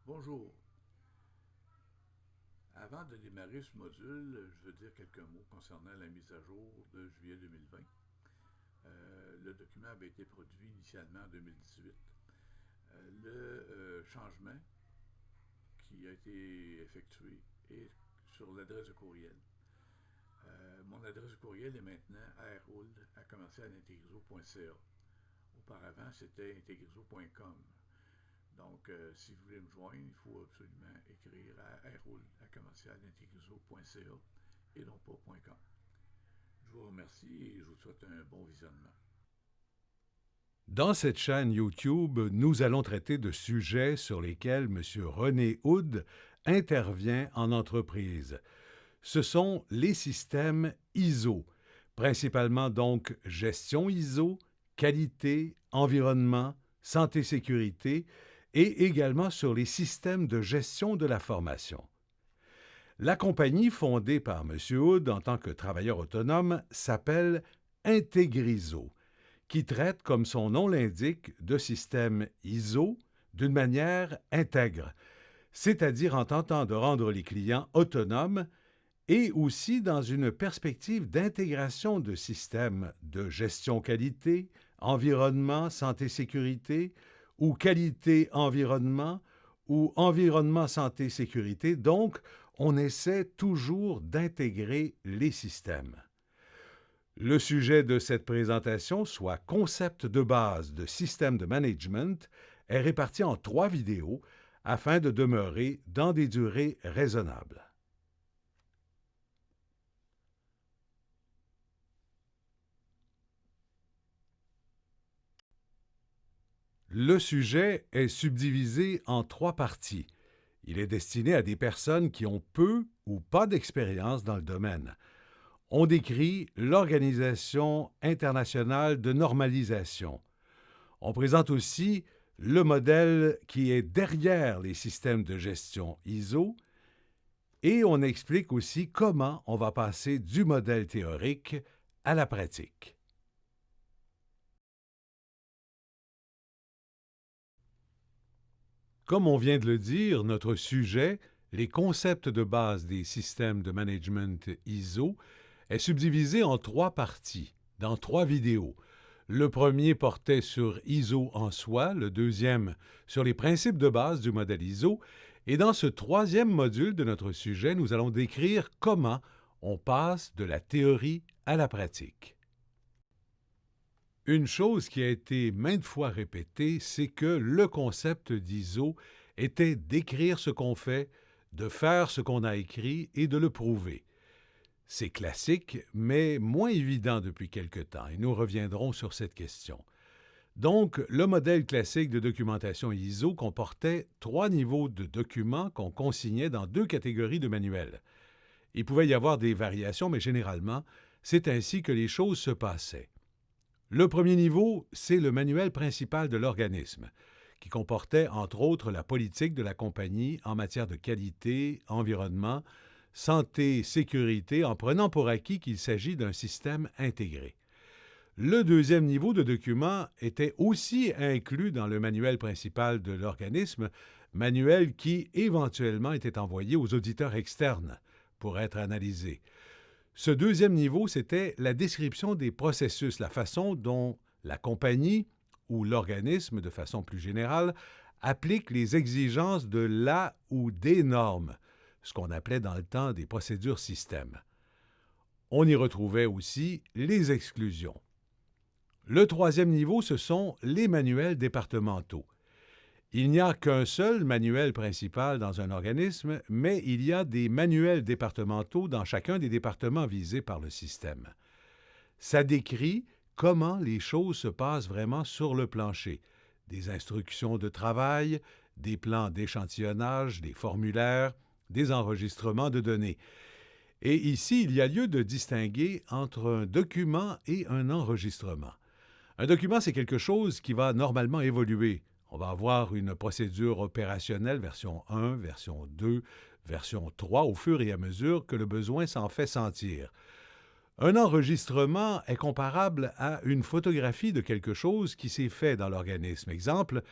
Bonjour. Avant de démarrer ce module, je veux dire quelques mots concernant la mise à jour de juillet 2020. Le document avait été produit initialement en 2018. Le changement qui a été effectué est sur l'adresse de courriel. Mon adresse de courriel est maintenant rhould@commercialintegriso.ca. Auparavant, c'était integriso.com. Donc, si vous voulez me joindre, il faut absolument écrire à rhould@commercialintegriso.ca et non pas .com. Je vous remercie et je vous souhaite un bon visionnement. Dans cette chaîne YouTube, nous allons traiter de sujets sur lesquels M. René Houde intervient en entreprise. Ce sont les systèmes ISO, principalement donc gestion ISO, qualité, environnement, santé-sécurité et également sur les systèmes de gestion de la formation. La compagnie fondée par M. Houde en tant que travailleur autonome s'appelle Integriso, qui traite, comme son nom l'indique, de systèmes ISO d'une manière intègre, c'est-à-dire en tentant de rendre les clients autonomes et aussi dans une perspective d'intégration de systèmes de gestion qualité, environnement, santé-sécurité, ou qualité-environnement, ou environnement-santé-sécurité. Donc, on essaie toujours d'intégrer les systèmes. Le sujet de cette présentation, soit concept de base de système de management, est réparti en 3 vidéos afin de demeurer dans des durées raisonnables. Le sujet est subdivisé en 3 parties. Il est destiné à des personnes qui ont peu ou pas d'expérience dans le domaine. On décrit l'Organisation internationale de normalisation. On présente aussi le modèle qui est derrière les systèmes de gestion ISO et on explique aussi comment on va passer du modèle théorique à la pratique. Comme on vient de le dire, notre sujet, les concepts de base des systèmes de management ISO, est subdivisé en 3 parties, dans 3 vidéos. Le premier portait sur ISO en soi, le deuxième sur les principes de base du modèle ISO, et dans ce 3e module de notre sujet, nous allons décrire comment on passe de la théorie à la pratique. Une chose qui a été maintes fois répétée, c'est que le concept d'ISO était d'écrire ce qu'on fait, de faire ce qu'on a écrit et de le prouver. C'est classique, mais moins évident depuis quelque temps, et nous reviendrons sur cette question. Donc, le modèle classique de documentation ISO comportait 3 niveaux de documents qu'on consignait dans 2 catégories de manuels. Il pouvait y avoir des variations, mais généralement, c'est ainsi que les choses se passaient. Le premier niveau, c'est le manuel principal de l'organisme, qui comportait entre autres la politique de la compagnie en matière de qualité, environnement, santé, sécurité, en prenant pour acquis qu'il s'agit d'un système intégré. Le deuxième niveau de document était aussi inclus dans le manuel principal de l'organisme, manuel qui éventuellement était envoyé aux auditeurs externes pour être analysé. Ce deuxième niveau, c'était la description des processus, la façon dont la compagnie ou l'organisme, de façon plus générale, applique les exigences de la ou des normes, ce qu'on appelait dans le temps des procédures système. On y retrouvait aussi les exclusions. Le troisième niveau, ce sont les manuels départementaux. Il n'y a qu'un seul manuel principal dans un organisme, mais il y a des manuels départementaux dans chacun des départements visés par le système. Ça décrit comment les choses se passent vraiment sur le plancher. Des instructions de travail, des plans d'échantillonnage, des formulaires, des enregistrements de données. Et ici, il y a lieu de distinguer entre un document et un enregistrement. Un document, c'est quelque chose qui va normalement évoluer. On va avoir une procédure opérationnelle version 1, version 2, version 3 au fur et à mesure que le besoin s'en fait sentir. Un enregistrement est comparable à une photographie de quelque chose qui s'est fait dans l'organisme. Exemple,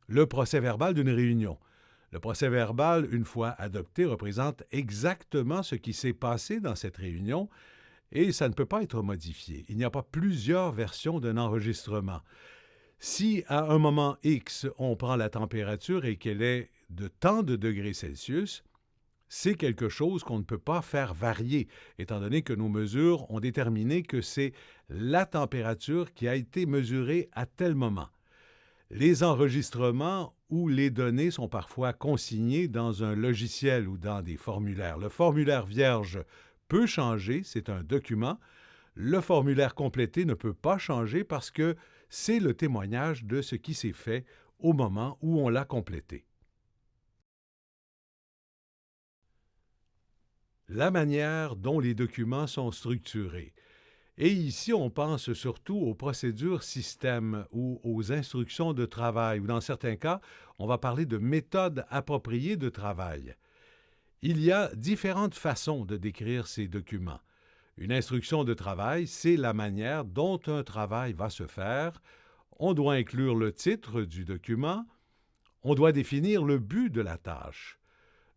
le procès-verbal d'une réunion. Le procès-verbal, une fois adopté, représente exactement ce qui s'est passé dans cette réunion et ça ne peut pas être modifié. Il n'y a pas plusieurs versions d'un enregistrement. Si à un moment X, on prend la température et qu'elle est de tant de degrés Celsius, c'est quelque chose qu'on ne peut pas faire varier, étant donné que nos mesures ont déterminé que c'est la température qui a été mesurée à tel moment. Les enregistrements ou les données sont parfois consignées dans un logiciel ou dans des formulaires. Le formulaire vierge peut changer, c'est un document. Le formulaire complété ne peut pas changer parce que c'est le témoignage de ce qui s'est fait au moment où on l'a complété. La manière dont les documents sont structurés. Et ici, on pense surtout aux procédures système ou aux instructions de travail, ou dans certains cas, on va parler de méthodes appropriées de travail. Il y a différentes façons de décrire ces documents. Une instruction de travail, c'est la manière dont un travail va se faire. On doit inclure le titre du document. On doit définir le but de la tâche,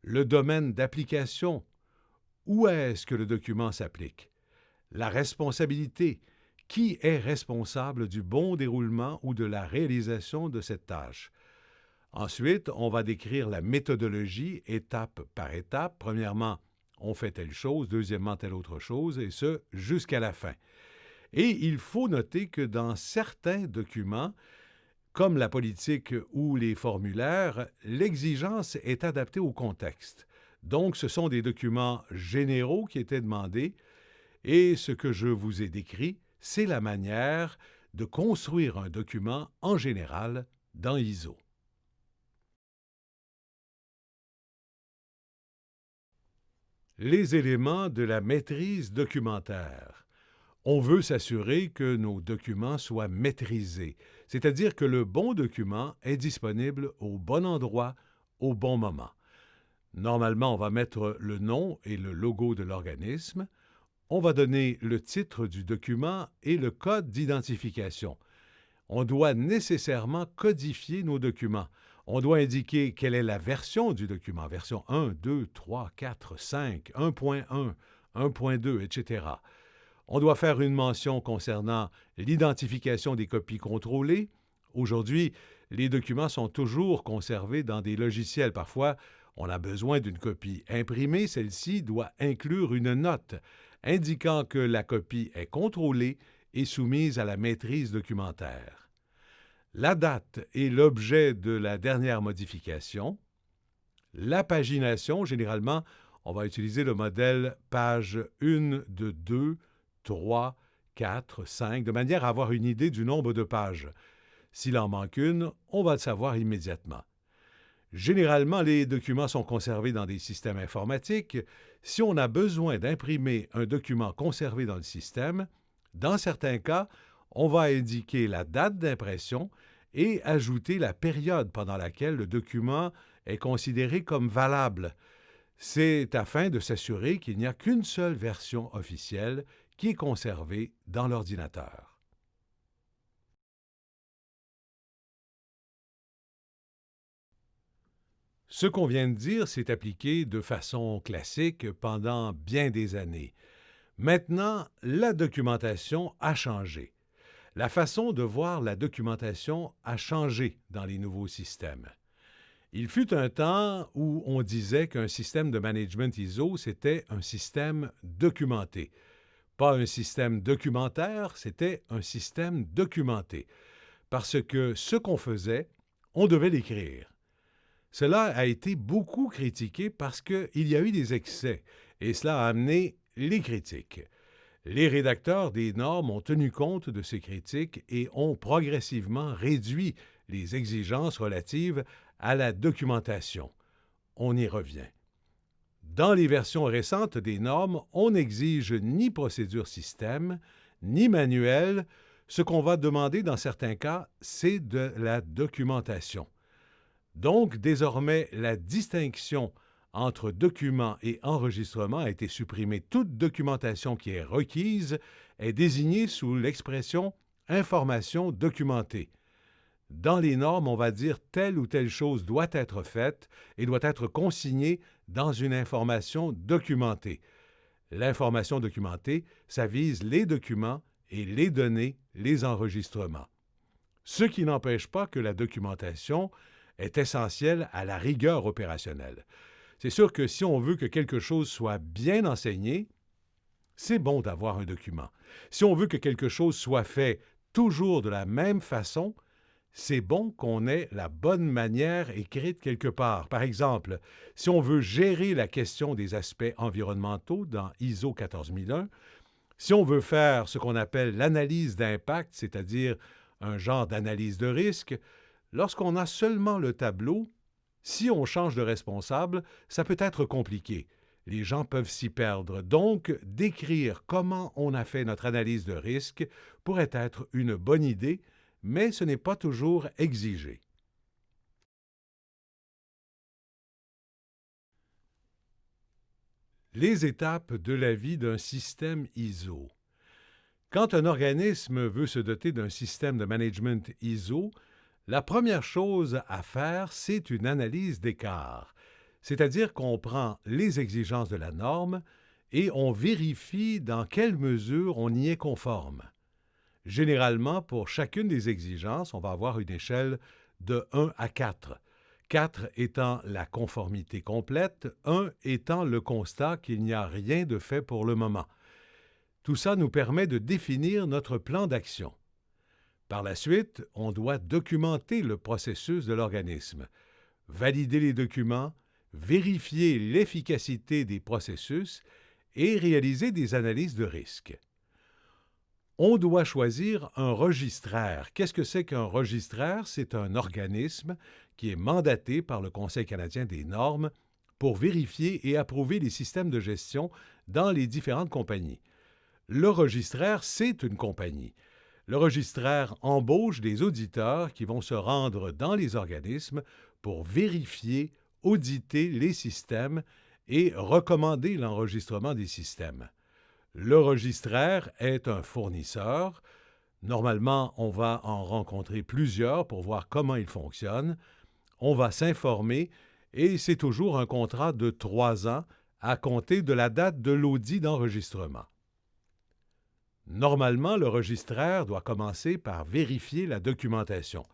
le domaine d'application. Où est-ce que le document s'applique? La responsabilité. Qui est responsable du bon déroulement ou de la réalisation de cette tâche? Ensuite, on va décrire la méthodologie étape par étape. Premièrement, on fait telle chose, deuxièmement, telle autre chose, et ce, jusqu'à la fin. Et il faut noter que dans certains documents, comme la politique ou les formulaires, l'exigence est adaptée au contexte. Donc, ce sont des documents généraux qui étaient demandés, et ce que je vous ai décrit, c'est la manière de construire un document en général dans ISO. Les éléments de la maîtrise documentaire. On veut s'assurer que nos documents soient maîtrisés, c'est-à-dire que le bon document est disponible au bon endroit, au bon moment. Normalement, on va mettre le nom et le logo de l'organisme. On va donner le titre du document et le code d'identification. On doit nécessairement codifier nos documents. On doit indiquer quelle est la version du document, version 1, 2, 3, 4, 5, 1.1, 1.2, etc. On doit faire une mention concernant l'identification des copies contrôlées. Aujourd'hui, les documents sont toujours conservés dans des logiciels. Parfois, on a besoin d'une copie imprimée. Celle-ci doit inclure une note indiquant que la copie est contrôlée et soumise à la maîtrise documentaire. La date est l'objet de la dernière modification. La pagination, généralement, on va utiliser le modèle page 1 de 2, 3, 4, 5, de manière à avoir une idée du nombre de pages. S'il en manque une, on va le savoir immédiatement. Généralement, les documents sont conservés dans des systèmes informatiques. Si on a besoin d'imprimer un document conservé dans le système, dans certains cas, on va indiquer la date d'impression et ajouter la période pendant laquelle le document est considéré comme valable. C'est afin de s'assurer qu'il n'y a qu'une seule version officielle qui est conservée dans l'ordinateur. Ce qu'on vient de dire s'est appliqué de façon classique pendant bien des années. Maintenant, la documentation a changé. La façon de voir la documentation a changé dans les nouveaux systèmes. Il fut un temps où on disait qu'un système de management ISO, c'était un système documenté. Pas un système documentaire, c'était un système documenté. Parce que ce qu'on faisait, on devait l'écrire. Cela a été beaucoup critiqué parce qu'il y a eu des excès, et cela a amené les critiques. Les rédacteurs des normes ont tenu compte de ces critiques et ont progressivement réduit les exigences relatives à la documentation. On y revient. Dans les versions récentes des normes, on n'exige ni procédure système, ni manuel. Ce qu'on va demander dans certains cas, c'est de la documentation. Donc, désormais, la distinction entre document et enregistrement a été supprimée. Toute documentation qui est requise est désignée sous l'expression « information documentée ». Dans les normes, on va dire telle ou telle chose doit être faite et doit être consignée dans une information documentée. L'information documentée, ça vise les documents et les données, les enregistrements. Ce qui n'empêche pas que la documentation est essentielle à la rigueur opérationnelle. C'est sûr que si on veut que quelque chose soit bien enseigné, c'est bon d'avoir un document. Si on veut que quelque chose soit fait toujours de la même façon, c'est bon qu'on ait la bonne manière écrite quelque part. Par exemple, si on veut gérer la question des aspects environnementaux dans ISO 14001, si on veut faire ce qu'on appelle l'analyse d'impact, c'est-à-dire un genre d'analyse de risque, lorsqu'on a seulement le tableau, si on change de responsable, ça peut être compliqué. Les gens peuvent s'y perdre. Donc, décrire comment on a fait notre analyse de risque pourrait être une bonne idée, mais ce n'est pas toujours exigé. Les étapes de la vie d'un système ISO. Quand un organisme veut se doter d'un système de management ISO, la première chose à faire, c'est une analyse d'écart, c'est-à-dire qu'on prend les exigences de la norme et on vérifie dans quelle mesure on y est conforme. Généralement, pour chacune des exigences, on va avoir une échelle de 1 à 4. 4 étant la conformité complète, 1 étant le constat qu'il n'y a rien de fait pour le moment. Tout ça nous permet de définir notre plan d'action. Par la suite, on doit documenter le processus de l'organisme, valider les documents, vérifier l'efficacité des processus et réaliser des analyses de risque. On doit choisir un registraire. Qu'est-ce que c'est qu'un registraire? C'est un organisme qui est mandaté par le Conseil canadien des normes pour vérifier et approuver les systèmes de gestion dans les différentes compagnies. Le registraire, c'est une compagnie. Le registraire embauche des auditeurs qui vont se rendre dans les organismes pour vérifier, auditer les systèmes et recommander l'enregistrement des systèmes. Le registraire est un fournisseur. Normalement, on va en rencontrer plusieurs pour voir comment ils fonctionnent. On va s'informer et c'est toujours un contrat de 3 ans à compter de la date de l'audit d'enregistrement. Normalement, le registraire doit commencer par vérifier la documentation.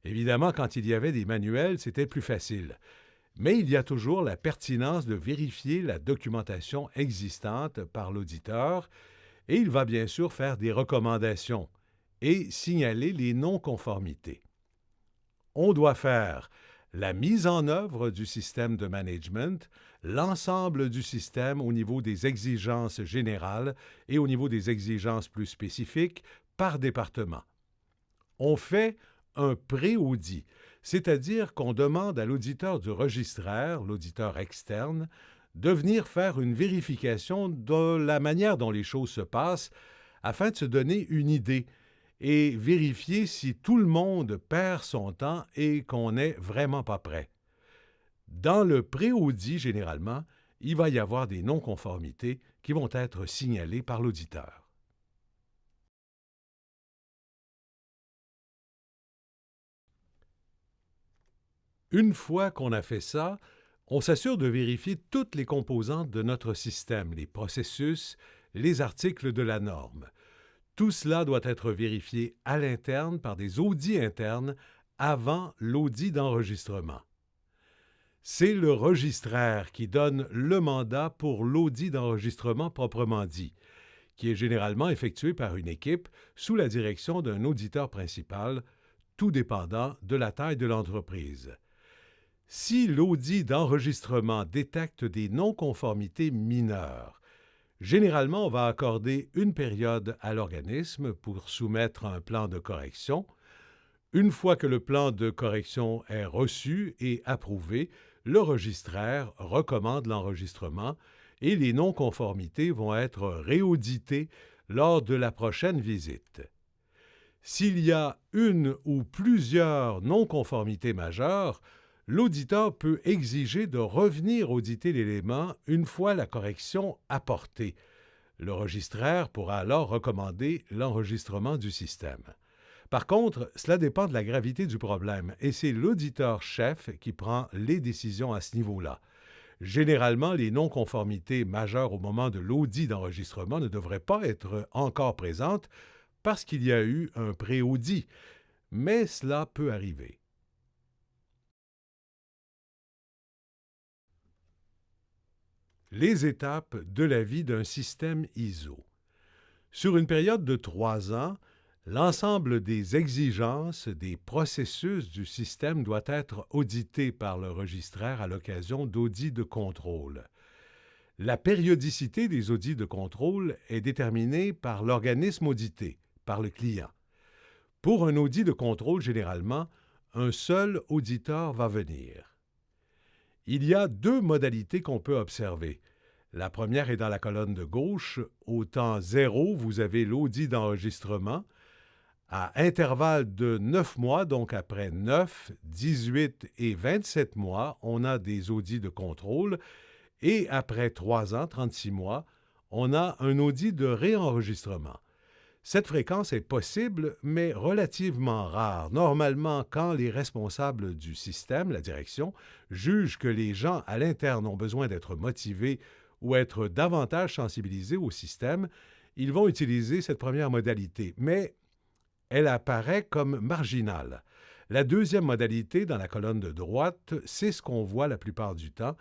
Évidemment, quand il y avait des manuels, c'était plus facile. Mais il y a toujours la pertinence de vérifier la documentation existante par l'auditeur et il va bien sûr faire des recommandations et signaler les non-conformités. On doit faire la mise en œuvre du système de management, l'ensemble du système au niveau des exigences générales et au niveau des exigences plus spécifiques par département. On fait un pré-audit, c'est-à-dire qu'on demande à l'auditeur du registraire, l'auditeur externe, de venir faire une vérification de la manière dont les choses se passent afin de se donner une idée et vérifier si tout le monde perd son temps et qu'on n'est vraiment pas prêt. Dans le pré-audit, généralement, il va y avoir des non-conformités qui vont être signalées par l'auditeur. Une fois qu'on a fait ça, on s'assure de vérifier toutes les composantes de notre système, les processus, les articles de la norme. Tout cela doit être vérifié à l'interne par des audits internes avant l'audit d'enregistrement. C'est le registraire qui donne le mandat pour l'audit d'enregistrement proprement dit, qui est généralement effectué par une équipe sous la direction d'un auditeur principal, tout dépendant de la taille de l'entreprise. Si l'audit d'enregistrement détecte des non-conformités mineures, généralement, on va accorder une période à l'organisme pour soumettre un plan de correction. Une fois que le plan de correction est reçu et approuvé, le registraire recommande l'enregistrement et les non-conformités vont être réauditées lors de la prochaine visite. S'il y a une ou plusieurs non-conformités majeures, l'auditeur peut exiger de revenir auditer l'élément une fois la correction apportée. Le registraire pourra alors recommander l'enregistrement du système. Par contre, cela dépend de la gravité du problème et c'est l'auditeur-chef qui prend les décisions à ce niveau-là. Généralement, les non-conformités majeures au moment de l'audit d'enregistrement ne devraient pas être encore présentes parce qu'il y a eu un pré-audit, mais cela peut arriver. Les étapes de la vie d'un système ISO. Sur une période de 3 ans, l'ensemble des exigences des processus du système doit être audité par le registraire à l'occasion d'audits de contrôle. La périodicité des audits de contrôle est déterminée par l'organisme audité, par le client. Pour un audit de contrôle, généralement, un seul auditeur va venir. Il y a 2 modalités qu'on peut observer. La première est dans la colonne de gauche. Au temps 0, vous avez l'audit d'enregistrement. À intervalle de 9 mois, donc après 9, 18 et 27 mois, on a des audits de contrôle. Et après 3 ans, 36 mois, on a un audit de réenregistrement. Cette fréquence est possible, mais relativement rare. Normalement, quand les responsables du système, la direction, jugent que les gens à l'interne ont besoin d'être motivés ou être davantage sensibilisés au système, ils vont utiliser cette première modalité, mais elle apparaît comme marginale. La deuxième modalité, dans la colonne de droite, c'est ce qu'on voit la plupart du temps.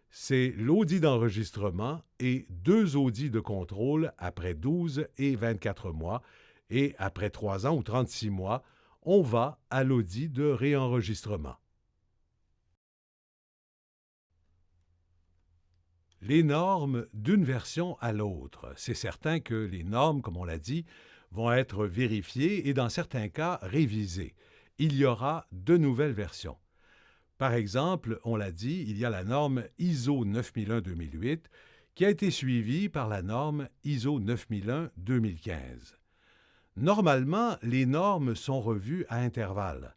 C'est l'audit d'enregistrement et 2 audits de contrôle après 12 et 24 mois. Et après 3 ans ou 36 mois, on va à l'audit de réenregistrement. Les normes d'une version à l'autre. C'est certain que les normes, comme on l'a dit, vont être vérifiées et dans certains cas révisées. Il y aura de nouvelles versions. Par exemple, on l'a dit, il y a la norme ISO 9001-2008 qui a été suivie par la norme ISO 9001-2015. Normalement, les normes sont revues à intervalles.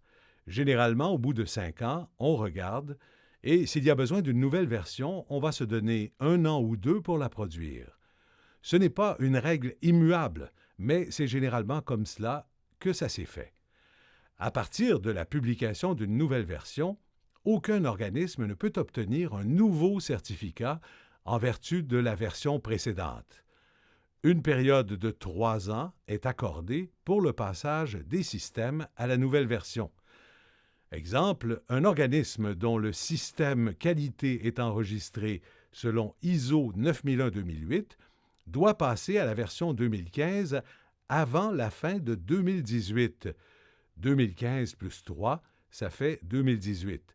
Généralement, au bout de 5 ans, on regarde et s'il y a besoin d'une nouvelle version, on va se donner 1 an ou 2 pour la produire. Ce n'est pas une règle immuable, mais c'est généralement comme cela que ça s'est fait. À partir de la publication d'une nouvelle version, aucun organisme ne peut obtenir un nouveau certificat en vertu de la version précédente. Une période de 3 ans est accordée pour le passage des systèmes à la nouvelle version. Exemple, un organisme dont le système qualité est enregistré selon ISO 9001-2008 doit passer à la version 2015 avant la fin de 2018. 2015 plus 3, ça fait 2018.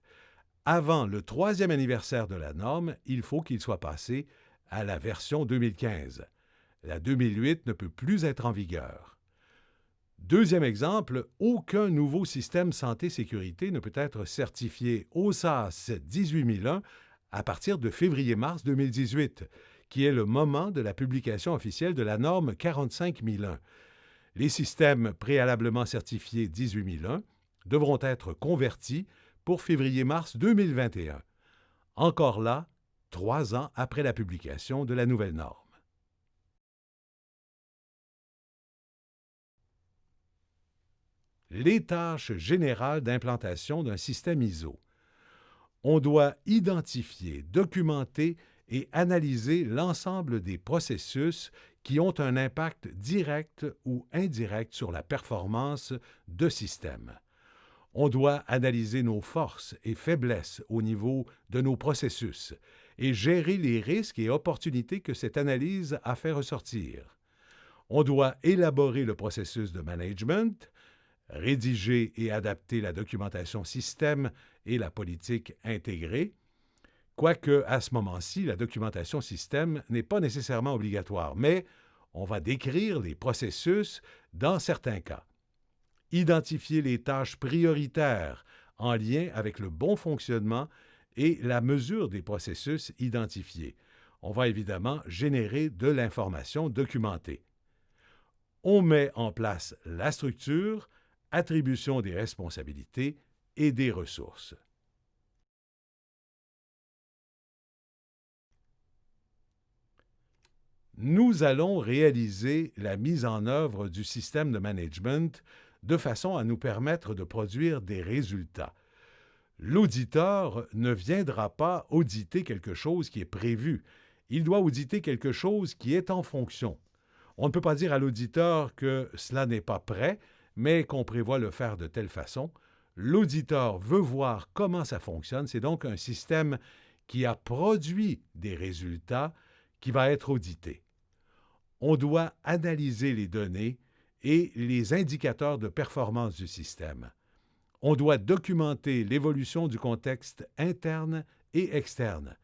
Avant le 3e anniversaire de la norme, il faut qu'il soit passé à la version 2015. La 2008 ne peut plus être en vigueur. Deuxième exemple, aucun nouveau système santé-sécurité ne peut être certifié OSAS 18001 à partir de février-mars 2018, qui est le moment de la publication officielle de la norme 45001. Les systèmes préalablement certifiés 18001 devront être convertis pour février-mars 2021. Encore là, 3 ans après la publication de la nouvelle norme. Les tâches générales d'implantation d'un système ISO. On doit identifier, documenter et analyser l'ensemble des processus qui ont un impact direct ou indirect sur la performance de système. On doit analyser nos forces et faiblesses au niveau de nos processus et gérer les risques et opportunités que cette analyse a fait ressortir. On doit élaborer le processus de management, rédiger et adapter la documentation système et la politique intégrée, quoique à ce moment-ci, la documentation système n'est pas nécessairement obligatoire, mais on va décrire les processus dans certains cas. Identifier les tâches prioritaires en lien avec le bon fonctionnement et la mesure des processus identifiés. On va évidemment générer de l'information documentée. On met en place la structure, attribution des responsabilités et des ressources. Nous allons réaliser la mise en œuvre du système de management de façon à nous permettre de produire des résultats. L'auditeur ne viendra pas auditer quelque chose qui est prévu. Il doit auditer quelque chose qui est en fonction. On ne peut pas dire à l'auditeur que cela n'est pas prêt, mais qu'on prévoit le faire de telle façon. L'auditeur veut voir comment ça fonctionne. C'est donc un système qui a produit des résultats qui va être audité. On doit analyser les données et les indicateurs de performance du système. On doit documenter l'évolution du contexte interne et externe.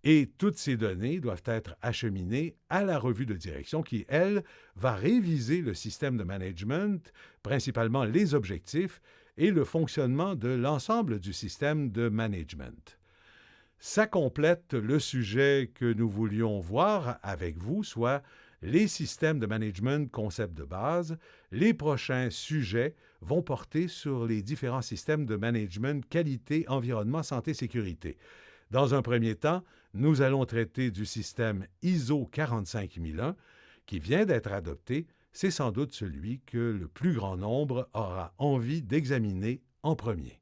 Et toutes ces données doivent être acheminées à la revue de direction qui, elle, va réviser le système de management, principalement les objectifs et le fonctionnement de l'ensemble du système de management. Ça complète le sujet que nous voulions voir avec vous, soit les systèmes de management concept de base. Les prochains sujets vont porter sur les différents systèmes de management qualité, environnement, santé, sécurité. Dans un premier temps, nous allons traiter du système ISO 45001 qui vient d'être adopté. C'est sans doute celui que le plus grand nombre aura envie d'examiner en premier.